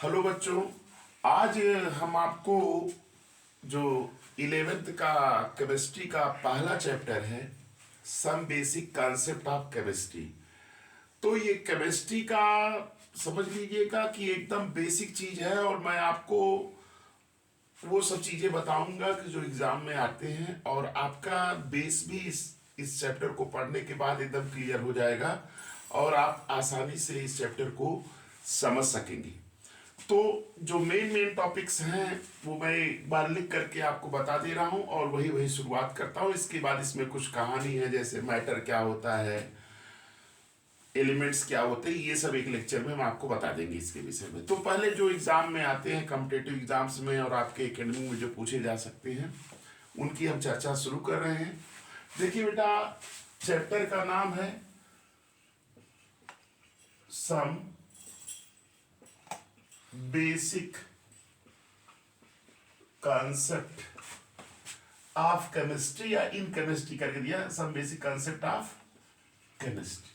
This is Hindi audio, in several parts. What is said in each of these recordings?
हेलो बच्चों। आज हम आपको जो 11th का केमिस्ट्री का पहला चैप्टर है, some basic concept of chemistry. तो ये केमिस्ट्री का समझ लीजिएगा कि एकदम बेसिक चीज है, और मैं आपको वो सब चीजें बताऊंगा कि जो एग्जाम में आते हैं, और आपका बेस भी इस चैप्टर को पढ़ने के बाद एकदम क्लियर हो जाएगा और आप आसानी से इस चैप्टर को समझ सकेंगे। तो जो मेन मेन टॉपिक्स हैं वो मैं एक बार लिख करके आपको बता दे रहा हूं, और वही वही शुरुआत करता हूं। इसके बाद इसमें कुछ कहानी है, जैसे मैटर क्या होता है, एलिमेंट्स क्या होते हैं, ये सब एक लेक्चर में हम आपको बता देंगे इसके विषय में। तो पहले जो एग्जाम में आते हैं, कॉम्पिटेटिव एग्जाम्स में और आपके एकेडमी में जो पूछे जा सकते हैं, उनकी हम चर्चा शुरू कर रहे हैं। देखिए बेटा, चैप्टर का नाम है some basic concept of chemistry, या इन केमिस्ट्री करके दिया, some basic concept of chemistry.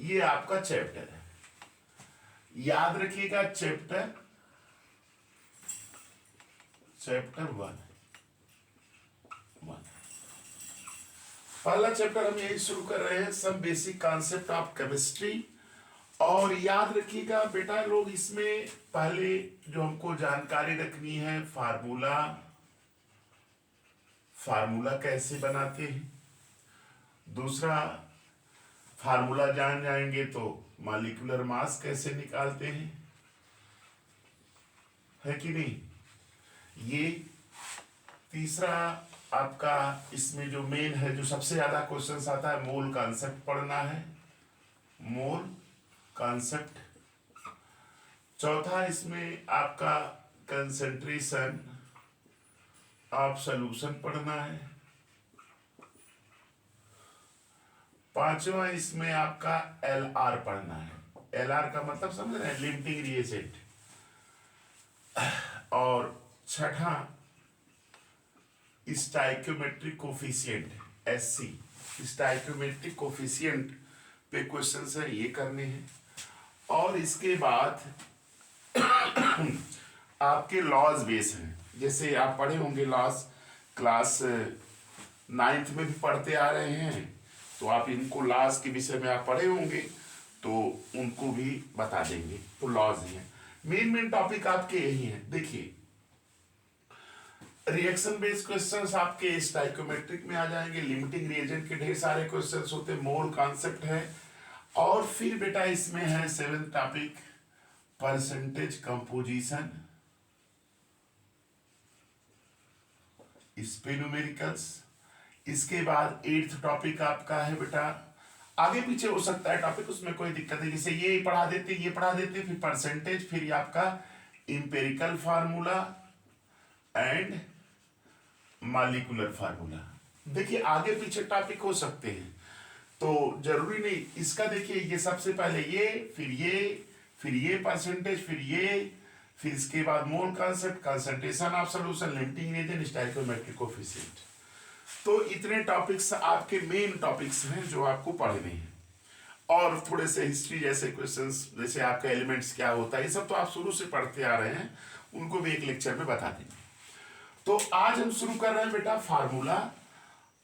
ये आपका चैप्टर है, याद रखिएगा। चैप्टर 1 पहला चैप्टर हम यही शुरू कर रहे हैं, some basic concept of chemistry. और याद रखिएगा बेटा लोग, इसमें पहले जो हमको जानकारी रखनी है, फार्मूला कैसे बनाते हैं। दूसरा, फार्मूला जान जाएंगे तो मॉलिक्यूलर मास कैसे निकालते हैं, है कि नहीं। ये तीसरा आपका इसमें जो मेन है, जो सबसे ज्यादा क्वेश्चंस आता है, मोल कॉन्सेप्ट पढ़ना है, मोल कॉन्सेप्ट। चौथा इसमें आपका कंसंट्रेशन ऑफ सॉल्यूशन पढ़ना है। पांचवा इसमें आपका LR पढ़ना है। LR का मतलब समझ रहे हैं, लिमिटिंग रिएजेंट। और छठा stoichiometric coefficient, SC, stoichiometric coefficient पे क्वेश्चंस है, ये करने हैं। और इसके बाद आपके लॉज बेस हैं, जैसे आप पढ़े होंगे लॉज, क्लास 9th में भी पढ़ते आ रहे हैं, तो आप इनको लॉज के विषय में आप पढ़े होंगे, तो उनको भी बता देंगे। तो लॉज ही हैं, मेन टॉपिक आपके यही हैं। देखिए, रिएक्शन बेस्ड क्वेश्चंस आपके स्टाइक्योमेट्रिक में आ जाएंगे, लिमिटिंग रिएजेंट के ढेर सारे क्वेश्चंस होते हैं, मोल कॉन्सेप्ट है। और फिर बेटा इसमें है 7th टॉपिक, परसेंटेज कंपोजिशन, स्पेनोमेरिकल्स। इसके बाद 8th टॉपिक आपका है बेटा, आगे पीछे हो सकता है टॉपिक, उसमें कोई दिक्कत नहीं, जैसे ये पढ़ा देते, फिर परसेंटेज, फिर ये आपका empirical formula and molecular formula. देखिए आगे पीछे टॉपिक हो सकते हैं, तो जरूरी नहीं इसका। देखिए ये सबसे पहले ये, फिर ये परसेंटेज, फिर इसके बाद mole concept, concentration of solution, limiting reagent, stoichiometric coefficient. तो इतने टॉपिक्स आपके मेन टॉपिक्स हैं जो आपको पढ़ने हैं। और थोड़े से हिस्ट्री जैसे क्वेश्चंस, जैसे आपका एलिमेंट्स क्या होता है, ये सब तो आप शुरू से पढ़ते आ रहे हैं, उनको भी एक लेक्चर में बता देंगे। तो आज हम शुरू कर रहे हैं बेटा फार्मूला,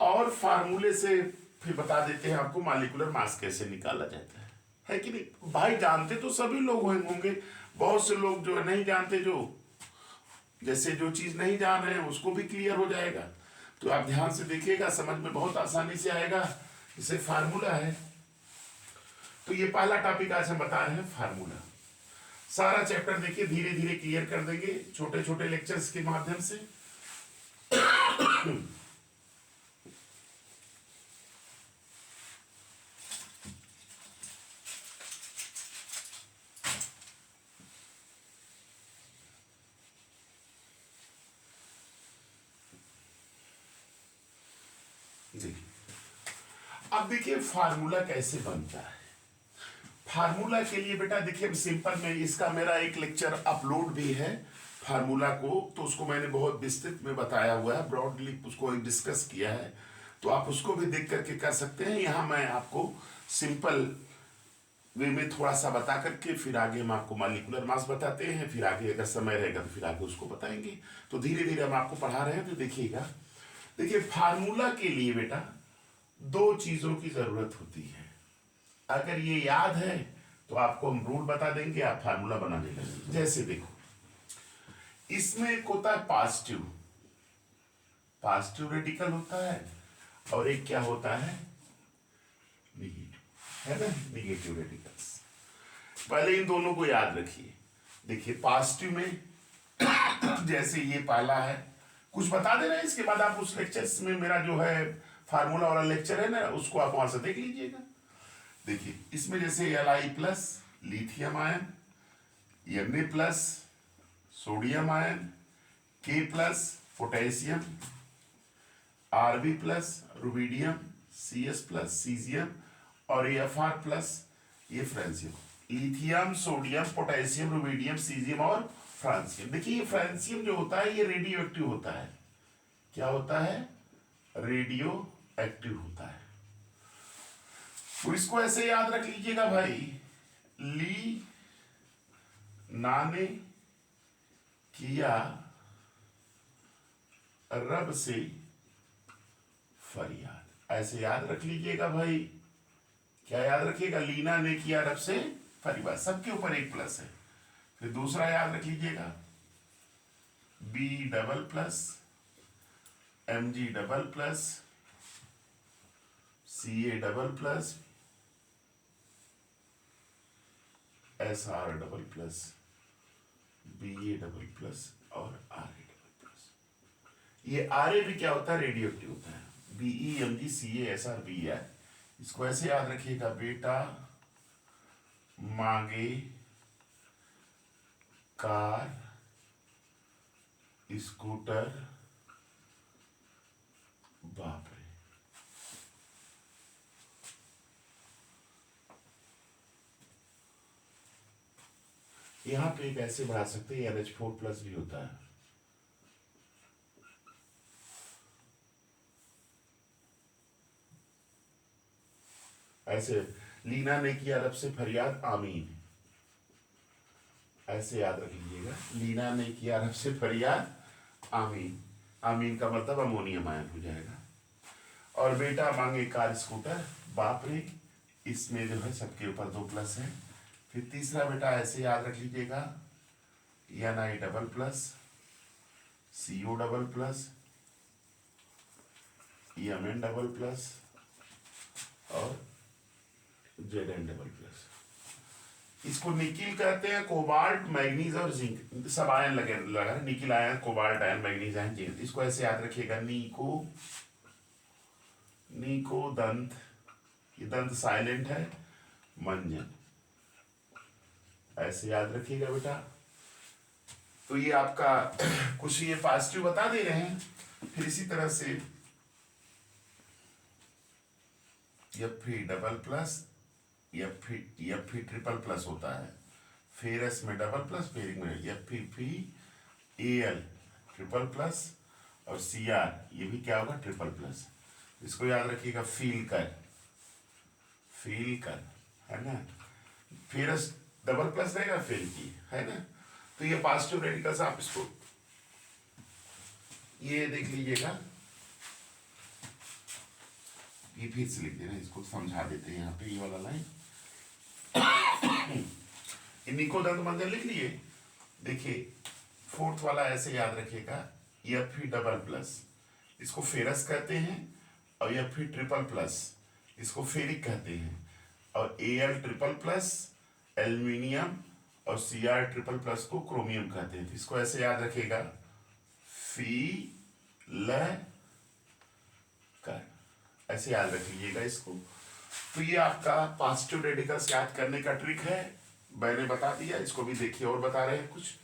और फार्मूले से फिर बता देते हैं आपको मॉलिक्यूलर मास कैसे निकाला जाता है कि नहीं। भाई जानते तो सभी लोग होंगे, बहुत से लोग जो नहीं जानते, जो जैसे जो चीज नहीं जान रहे हैं उसको भी क्लियर हो जाएगा। तो आप ध्यान से देखिएगा, समझ में बहुत आसानी से आएगा। इसे फार्मूला है, तो ये पहला टॉपिक आज हम बता रहे हैं, फार्मूला। सारा चैप्टर देखिए धीरे धीरे क्लियर कर देंगे छोटे छोटे लेक्चर्स के माध्यम से। अब देखिए फार्मूला कैसे बनता है। फार्मूला के लिए बेटा देखिए, सिंपल में इसका मेरा एक लेक्चर अपलोड भी है फार्मूला को, तो उसको मैंने बहुत विस्तृत में बताया हुआ है, ब्रॉडली उसको डिस्कस किया है, तो आप उसको भी देख करके कर सकते हैं। यहाँ मैं आपको सिंपल वे में थोड़ा सा बता करके फिर आगे हम आपको मॉलिक्यूलर मास बताते हैं, फिर आगे अगर समय रहेगा तो फिर आगे उसको बताएंगे। तो धीरे धीरे हम आपको पढ़ा रहे हैं, तो देखिएगा। देखिए फार्मूला के लिए बेटा दो चीजों की जरूरत होती है। अगर ये याद है तो आपको हम रूल बता देंगे, आप फार्मूला बनाने लगेंगे। जैसे देखो, इसमें एक होता है पॉजिटिव, पॉजिटिव रेडिकल होता है, और एक क्या होता है, निगेटिव, है ना, निगेटिव रेडिकल्स। पहले इन दोनों को याद रखिए। देखिए पॉजिटिव में जैसे ये पहला है, कुछ बता दे रहे हैं, इसके बाद आप उस लेक्चर्स में मेरा जो है फार्मूला वाला लेक्चर है ना, उसको आप वहां से देख लीजिएगा। देखिए इसमें जैसे Li plus lithium ion, Na plus sodium ion, K plus potassium, Rb plus rubidium, Cs plus caesium, और Fr प्लस ये francium. Lithium, sodium, potassium, rubidium, caesium और फ्रांसियम। देखिए ये फ्रांसियम जो होता है ये रेडियो एक्टिव होता है। क्या होता है, रेडियो एक्टिव होता है। तो इसको ऐसे याद रख लीजिएगा भाई, ली नाने किया रब से फरियाद, ऐसे याद रख लीजिएगा भाई। क्या याद रखिएगा, लीना ने किया रब से फरियाद, सबके ऊपर एक प्लस है। फिर दूसरा याद रख लीजिएगा, B double plus mg double plus ca double plus sr double plus ba double plus और ra डबल प्लस। ये ra भी क्या होता है, रेडियो एक्टिव होता है। be mg ca sr b है। इसको ऐसे याद रखिएगा, बेटा मांगे कार स्कूटर बाप रे। यहां पे एक ऐसे बढ़ा सकते हैं, NH4 प्लस भी होता है। ऐसे लीना ने किया रब से फरियाद आमीन, ऐसे याद रख लीजिएगा, लीना ने किया रब से फरियाद आमीन। आमीन का मतलब अमोनियम आयन हो जाएगा। और बेटा मांगे कार स्कूटर बाप रे, इसमें जो है सबके ऊपर दो प्लस है। फिर तीसरा बेटा ऐसे याद रख लीजिएगा, Na double plus CO double plus Mn double plus और Zn डबल प्लस। इसको निकिल कहते हैं, कोबाल्ट, मैग्नीज और जिंक, सब आयन लगा nickel ion, cobalt ion, manganese ion, zinc. इसको ऐसे याद रखिएगा, नीको दंत, ये दंत साइलेंट है, मंजन, ऐसे याद रखिएगा बेटा। तो ये आपका कुछ ये पॉजिटिव बता दे रहे हैं। फिर इसी तरह से Fe double plus, Fe triple plus होता है। फेरस में डबल प्लस, फेरिक में FePal ट्रिपल प्लस, और Cr ये भी क्या होगा, ट्रिपल प्लस। इसको याद रखिएगा, फील कर, है ना, फेरस डबल प्लस रहेगा, फेल की, है ना। तो ये पॉजिटिव रेडिकल्स आप इसको ये देख लीजिएगा, ये फिर से लिख देना, इसको समझा देते हैं यहाँ पे, ये वाला लाइन निको दंत मंजन लिख लिए। देखिए फोर्थ वाला ऐसे याद रखिएगा, Fe डबल प्लस, इसको फेरस कहते हैं, और Fe ट्रिपल प्लस इसको फेरिक कहते हैं, और Al ट्रिपल प्लस एल्यूमिनियम, और Cr ट्रिपल प्लस को क्रोमियम कहते हैं। इसको ऐसे याद रखिएगा, कर, ऐसे याद रख लीजिएगा इसको। तो ये आपका पॉजिटिव रेडिकल्स याद करने का ट्रिक है, मैंने बता दिया। इसको भी देखिए, और बता रहे हैं कुछ,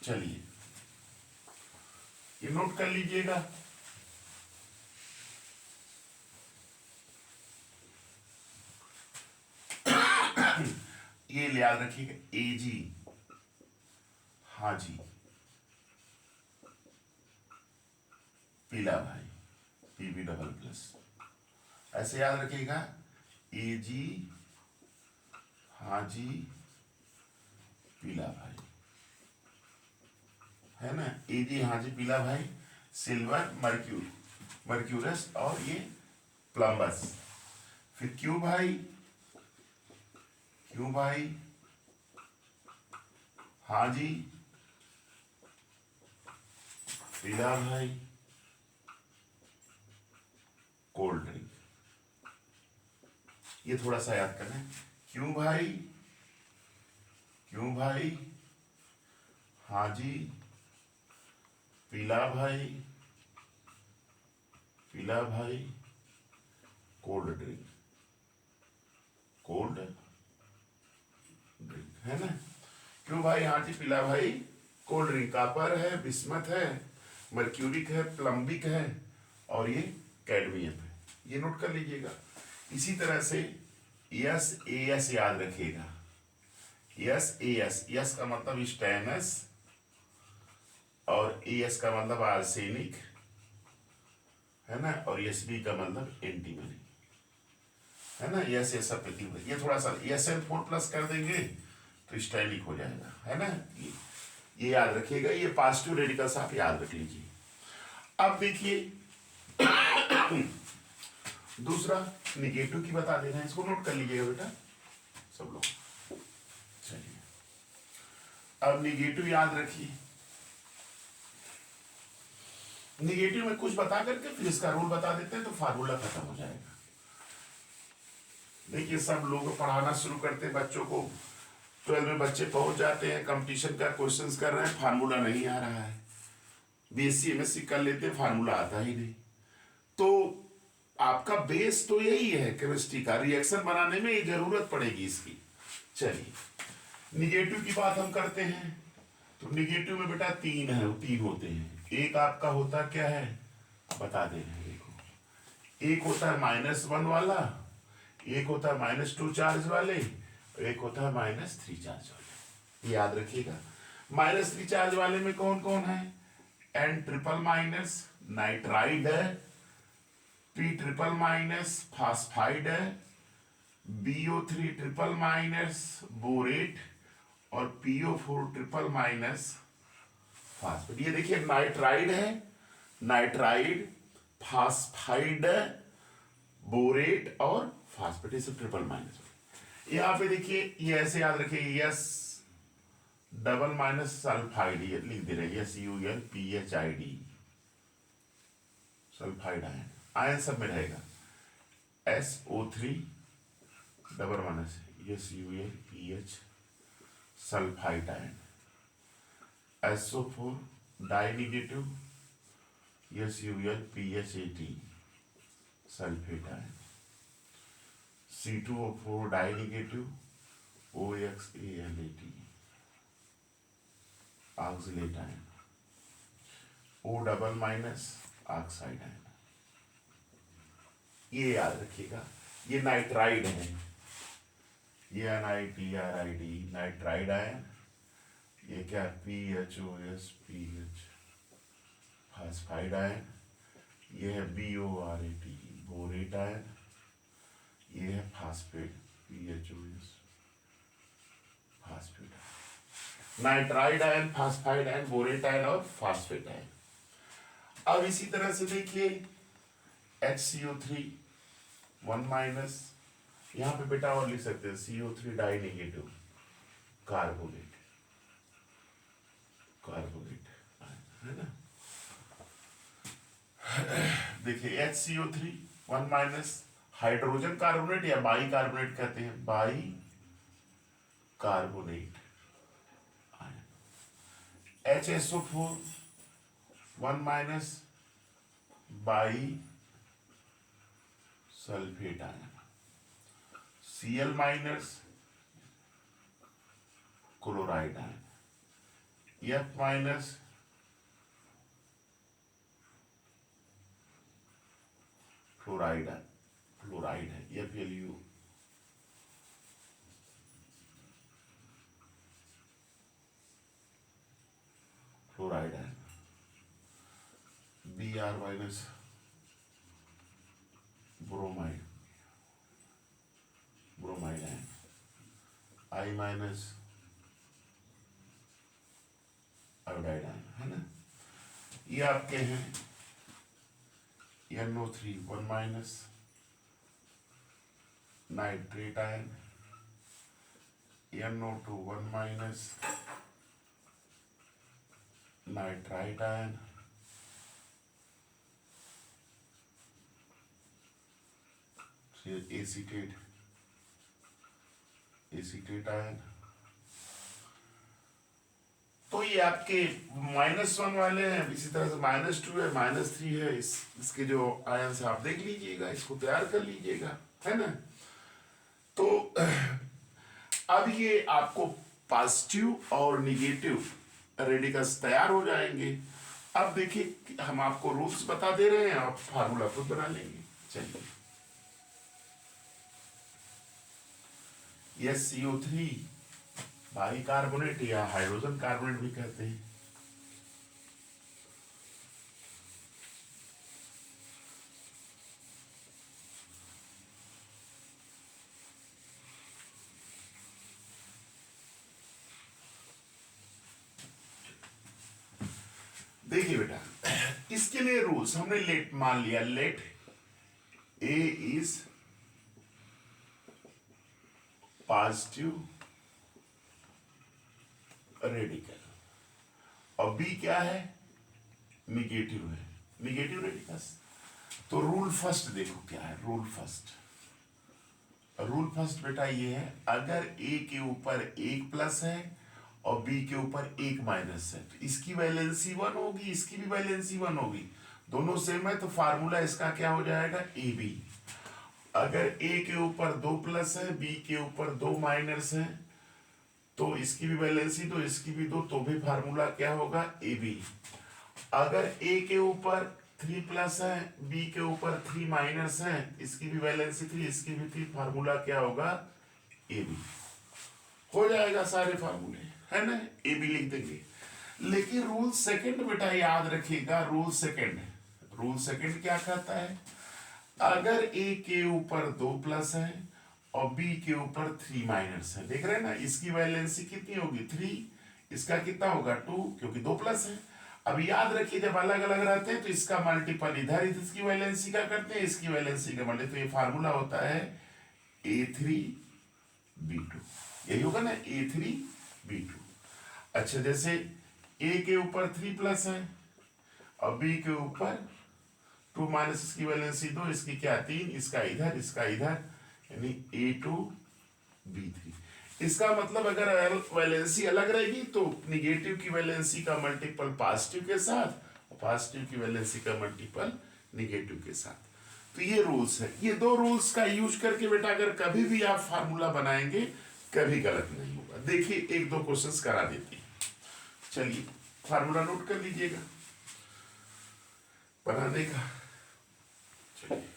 चलिए ये नोट कर लीजिएगा। ये याद रखिएगा, Ag हाजी, पीला भाई, Pb डबल प्लस, ऐसे याद रखिएगा, Ag हाजी पीला भाई, है ना, एजी हाजी पीला भाई, सिल्वर मर्क्यूरस और ये प्लम्बस। फिर क्यू भाई हाजी पीला भाई कोल्ड ड्रिंक। ये थोड़ा सा याद करना है, क्यों भाई हाजी पीला भाई कोल्ड ड्रिंक है ना। क्यों भाई हाजी पीला भाई कोल्ड ड्रिंक, कापर है, बिस्मथ है, मर्क्यूरिक है, प्लम्बिक है और ये कैडमियम है, ये नोट कर लीजिएगा। इसी तरह से यस ए एस याद रखिएगा, यस ए एस, यस का मतलब स्टेनस और ए एस का मतलब आर्सेनिक, है ना, और एस बी का मतलब एंटीमनी, है ना। यस ये सब प्रतिबंध, ये थोड़ा सा एस एन 4+ कर देंगे तो स्टाइलिक हो जाएगा, है ना। ये याद रखिएगा, ये पॉजिटिव रेडिकल्स आप याद रख लीजिए। अब देखिए दूसरा निगेटिव की बता दे रहे हैं, इसको नोट कर लीजिएगा बेटा सब लोग। चलिए अब निगेटिव याद रखिए, निगेटिव में कुछ बता करके फिर इसका रूल बता देते हैं तो फार्मूला खत्म हो जाएगा। देखिए सब लोग पढ़ाना शुरू करते हैं बच्चों को, 12 में बच्चे पहुंच जाते हैं, कंपटीशन का क्वेश्चंस कर रहे हैं, फार्मूला नहीं आ रहा है, बीएससी एमएससी कर लेते हैं, फार्मूला आता ही नहीं। तो आपका बेस तो यही है केमिस्ट्री का, रिएक्शन बनाने में ये जरूरत पड़ेगी इसकी। चलिए निगेटिव की बात हम करते हैं, तो निगेटिव में बेटा तीन होते हैं। एक आपका होता क्या है बता दे रहे हैं, देखो एक होता है -1 वाला, एक होता है -2 चार्ज वाले, एक होता है -3 चार्ज वाले, याद रखिएगा। -3 चार्ज वाले में कौन कौन है, N ट्रिपल- नाइट्राइड है, P ट्रिपल- फास्फाइड है, BO3 ट्रिपल- बोरेट और PO4 ट्रिपल- फास्फेट। ये देखिए नाइट्राइड है, नाइट्राइड, फास्फाइड, बोरेट और फास्फेट, ये सब ट्रिपल-। यहां पे देखिए ये ऐसे याद रखिए, यस डबल- सल्फाइड, ये लिख दे रहे हैं SULPHID, सल्फाइड आयन, आयन सब में रहेगा। SO3 double- SULPH sulphide ion, SO4 die negative SULPHAT sulphate ion, C2O4 die negative OXALAT oxalate ion, O double- oxide ion. ये याद रखिएगा, ये नाइट्राइड है, ये NITRID नाइट्राइड आयन, ये क्या PHOS PH फास्फाइड आयन, ये है BORAT बोरेट आयन, ये है phosphate PHOS phosphate, nitride ion, phosphide ion, borate ion और फास्फेट आयन। अब इसी तरह से देखिए HCO3 1-, यहां पे बेटा और लिख सकते हैं CO3 डाई नेगेटिव कार्बोनेट है ना। देखिए HCO3 1-, हाइड्रोजन कार्बोनेट या बाई कार्बोनेट कहते हैं, by carbonate. HSO4 1-, by sulphate ion, Cl- chloride ion, F- fluoride है, FLU फ्लोराइड है, Br- ब्रोमाइड है, आई माइनस आयोडाइड आयन, है ना। ये आपके हैं NO3 1 minus nitrate ion, NO2 1 minus nitrite ion, फिर एसीटेट आयन। तो ये आपके -1 वाले हैं, इसी तरह से -2 है, -3 है, इसके जो आयन से आप देख लीजिएगा, इसको तैयार कर लीजिएगा, है ना। तो अब ये आपको पॉजिटिव और निगेटिव रेडिकल्स तैयार हो जाएंगे। अब देखिए हम आपको रूल्स बता दे रहे हैं, आप फार्मूला खुद बना लेंगे। चलिए, ये CO3 बाइकार्बोनेट या हाइड्रोजन कार्बोनेट भी कहते हैं। देखिए बेटा, इसके लिए रूल्स हमने लेट मान लिया, let A is positive radical और B क्या है, निगेटिव है, निगेटिव रेडिकल्स। तो रूल फर्स्ट देखो क्या है, रूल फर्स्ट बेटा ये है, अगर A के ऊपर एक प्लस है और B के ऊपर एक माइनस है, तो इसकी वैलेंसी 1 होगी, इसकी भी वैलेंसी 1 होगी, दोनों सेम है, तो फार्मूला इसका क्या हो जाएगा, AB। अगर A के ऊपर 2 प्लस है, B के ऊपर 2 माइनस है, तो इसकी भी वैलेंसी 2, इसकी भी 2, तो भी फार्मूला क्या होगा, AB। अगर A के ऊपर 3 प्लस है, B के ऊपर 3 माइनस है, इसकी भी वैलेंसी 3, इसकी भी 3, फार्मूला क्या होगा, AB। हो जाएगा सारे फार्मूले, है ना, AB लिख देंगे। लेकिन रूल सेकंड बेटा याद रखिएगा, रूल सेकंड क्या कहता है, अगर A के ऊपर 2 प्लस है और B के ऊपर 3 माइनस है, देख रहे हैं ना, इसकी वैलेंसी कितनी होगी 3, इसका कितना होगा 2, क्योंकि 2 प्लस है। अब याद रखिए जब अलग अलग रहते हैं तो इसका मल्टीपल इधर इसकी वैलेंसी का करते हैं, इसकी वैलेंसी का मल्टीपल, तो ये फार्मूला होता है A3B2, यही होगा ना, A3B2। अच्छा, जैसे A के ऊपर 3 प्लस है और B के ऊपर 2 माइनस, इसकी वैलेंसी 2, इसकी क्या 3, इसका इधर, यानी A2B3। इसका मतलब अगर वैलेंसी अलग रहेगी तो निगेटिव की वैलेंसी का मल्टीपल पॉजिटिव के साथ और पॉजिटिव की वैलेंसी का मल्टीपल निगेटिव के साथ। तो ये रूल्स है, ये 2 रूल्स का यूज करके बेटा अगर कभी भी आप फार्मूला बनाएंगे कभी गलत नहीं होगा। देखिए 1-2 क्वेश्चंस करा देते हैं, चलिए फार्मूला नोट कर लीजिएगा बनाने का। चलिए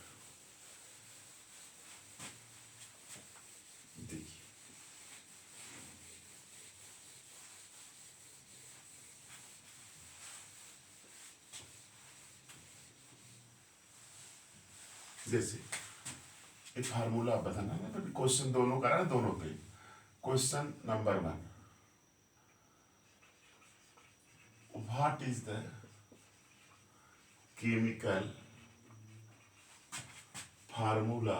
देखिए, जैसे एक फार्मूला बताना है, क्वेश्चन दोनों करा, दोनों पे। Question number 1, what is the chemical formula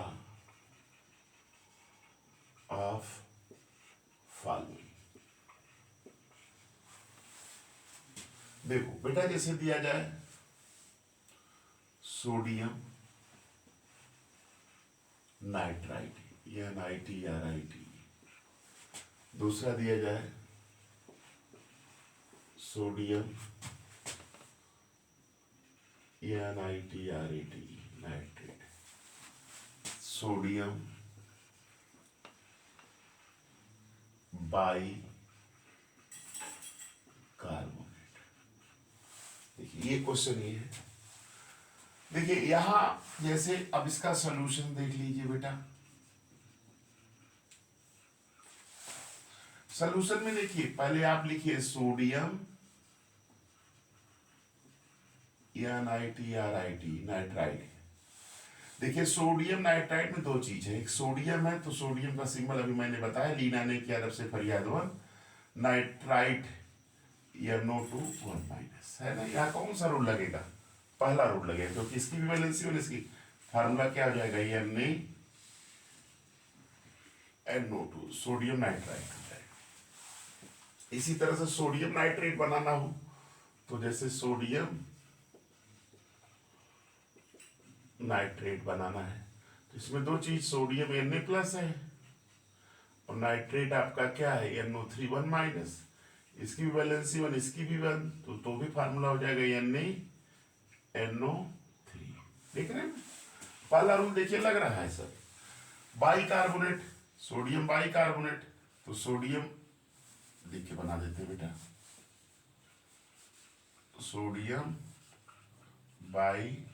of following. देखो बेटा, जैसे दिया जाए सोडियम नाइट्राइट या NiTrIT, दूसरा दिया जाए सोडियम या NiTrAT nitrate, sodium by carbonate. देखिए ये क्वेश्चन ये है, देखिए यहां जैसे, अब इसका सॉल्यूशन देख लीजिए बेटा। सॉल्यूशन में देखिए पहले आप लिखिए सोडियम या NiTrIT नाइट्राइट, देखिए सोडियम नाइट्राइट में दो चीज है, एक सोडियम है तो सोडियम का सिंबल अभी मैंने बताया, लीना ने किया तरफ से फरियादवन, नाइट्राइट NO2 1- है ना। यहाँ कौन सा रूल लगेगा, पहला रूल लगेगा, क्योंकि इसकी भी वैलेंसी और इसकी फार्मूला क्या हो जाएगा, NO2 सोडियम नाइट्राइट हो जाएगा। इसी तरह से सोडियम नाइट्रेट बनाना हो तो जैसे सोडियम नाइट्रेट बनाना है तो इसमें दो चीज, सोडियम Na+ है और नाइट्रेट आपका क्या है, NO3 1-, इसकी भी वैलेंसी 1, इसकी भी 1, तो भी फार्मूला हो जाएगा NaNO3। देख रहे हैं, पहला रूल देखिए लग रहा है सर, बाइकार्बोनेट, सोडियम बाइकार्बोनेट, तो सोडियम लिख के बना देते हैं बेटा, सोडियम बाइकार्बोनेट,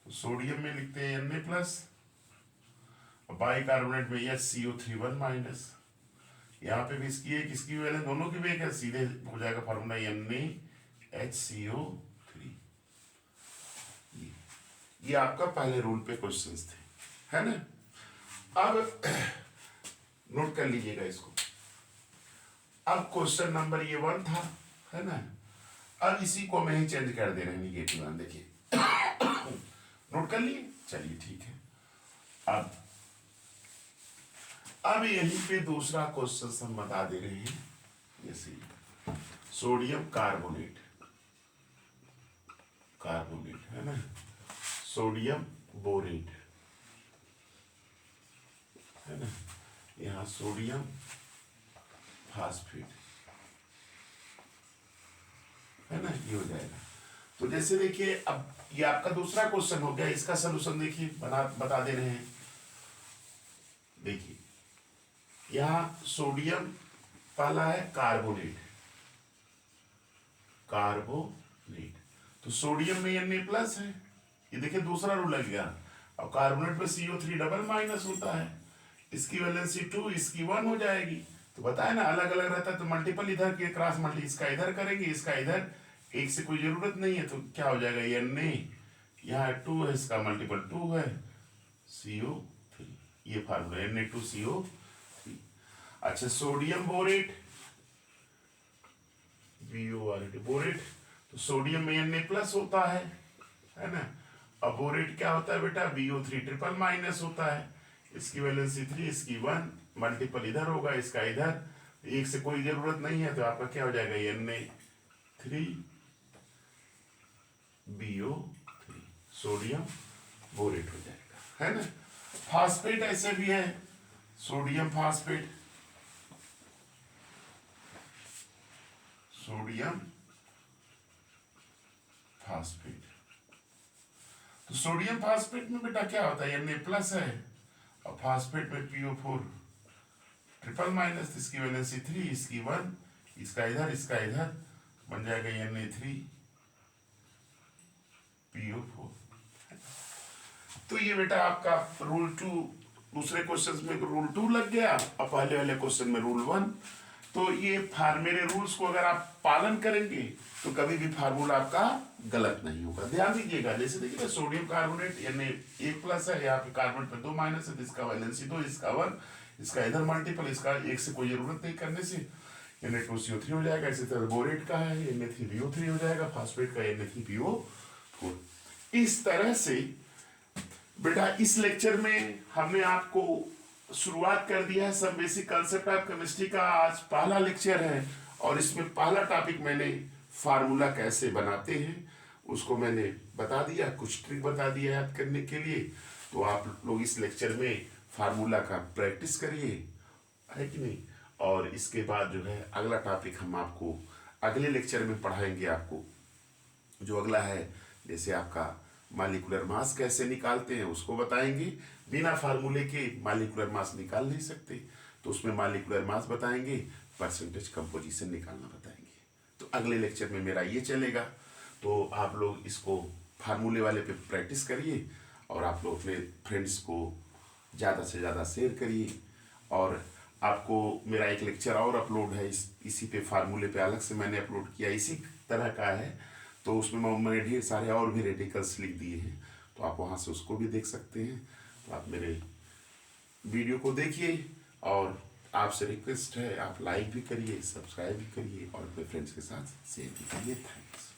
तो सोडियम में लिखते हैं Na+, बाइकार्बोनेट में HCO3 1-, यहाँ पे भी इसकी एक इसकी वैलेंस, दोनों की भी एक है, सीधे हो जाएगा फार्मूला NaHCO3। ये आपका पहले रूल पे क्वेश्चंस थे, है ना। अब नोट कर लीजिएगा इसको, अब क्वेश्चन नंबर ये 1 था, है ना। अब इसी को मैं ही चेंज कर दे रहे हैं निगेटिव वन, देखिए नोट कर लिए, चलिए ठीक है। अब यहीं पे दूसरा क्वेश्चन हम बता दे रहे हैं, जैसे सोडियम कार्बोनेट, कार्बोनेट है ना, सोडियम बोरेट है ना, यहाँ सोडियम फास्फेट है ना, ये हो जाएगा। तो जैसे देखिए अब ये आपका दूसरा क्वेश्चन हो गया, इसका सलूशन देखिए बता दे रहे हैं। देखिए यहाँ सोडियम पहला है कार्बोनेट, कार्बोनेट तो सोडियम में Na+ है, ये देखिए दूसरा रूल लग गया। अब कार्बोनेट पे CO3 होता है, इसकी वैलेंसी 2, इसकी 1 हो जाएगी। तो बताया ना अलग अलग रहता है तो मल्टीपल इधर के क्रॉस मल्टी, इसका इधर करेंगे, इसका इधर, एक से कोई जरूरत नहीं है, तो क्या हो जाएगा, यहाँ 2 है, इसका मल्टीपल 2 है, CO3, ये फार्मूला Na2CO3। अच्छा सोडियम बोरेट, BORAT बोरेट, तो सोडियम में Na+ होता है ना। अब बोरेट क्या होता है बेटा, BO3 होता है, इसकी वैलेंसी 3, इसकी 1, मल्टीपल इधर होगा, इसका इधर, एक से कोई जरूरत नहीं है, तो आपका क्या हो जाएगा, Na3BO3 सोडियम बोरेट हो जाएगा, है ना। फास्फेट ऐसे भी है, सोडियम फास्फेट, सोडियम फास्फेट, तो सोडियम फास्फेट में बेटा क्या होता है, Na+ है और फास्फेट में PO4 इसकी वैलेंसी 3, इसकी 1, इसका इधर बन जाएगा Na3PO4। तो ये बेटा आपका रूल 2, दूसरे क्वेश्चन में रूल 2 लग गया और पहले वाले क्वेश्चन में रूल 1। तो ये मेरे रूल्स को अगर आप पालन करेंगे तो कभी भी फार्मूला आपका गलत नहीं होगा। ध्यान दीजिएगा, जैसे देखिए सोडियम कार्बोनेट Na+ है, यहाँ पे कार्बन पे 2- है, तो इसका वैलेंसी 2, इसका 1, इसका इधर मल्टीपल, इसका एक से कोई जरूरत नहीं करने से Na2CO3 हो जाएगा। इसी तरह बोरेट का है Na3BO3 हो जाएगा, फास्फेट का Na3PO4। इस तरह से बेटा इस लेक्चर में हमने आपको शुरुआत कर दिया है सब बेसिक कंसेप्ट ऑफ केमिस्ट्री का। आज पहला लेक्चर है और इसमें पहला टॉपिक मैंने फार्मूला कैसे बनाते हैं उसको मैंने बता दिया, कुछ ट्रिक बता दिया याद करने के लिए। तो आप लोग इस लेक्चर में फार्मूला का प्रैक्टिस करिए, है कि नहीं। और इसके बाद जो है अगला टॉपिक हम आपको अगले लेक्चर में पढ़ाएंगे। आपको जो अगला है जैसे आपका मॉलिक्यूलर मास कैसे निकालते हैं उसको बताएंगे। बिना फार्मूले के मॉलिक्यूलर मास निकाल नहीं सकते, तो उसमें मॉलिक्यूलर मास बताएंगे, परसेंटेज कंपोजिशन निकालना बताएंगे। तो अगले लेक्चर में मेरा ये चलेगा। तो आप लोग इसको फार्मूले वाले पे प्रैक्टिस करिए और आप लोग अपने फ्रेंड्स को ज़्यादा से ज़्यादा शेयर करिए। और आपको मेरा एक लेक्चर और अपलोड है इसी पे, फार्मूले पे अलग से मैंने अपलोड किया, इसी तरह का है। तो उसमें मैंने ढेर सारे और भी रेडिकल्स लिख दिए हैं, तो आप वहाँ से उसको भी देख सकते हैं। तो आप मेरे वीडियो को देखिए, और आपसे रिक्वेस्ट है आप लाइक भी करिए, सब्सक्राइब भी करिए और अपने फ्रेंड्स के साथ शेयर भी करिए। थैंक्स।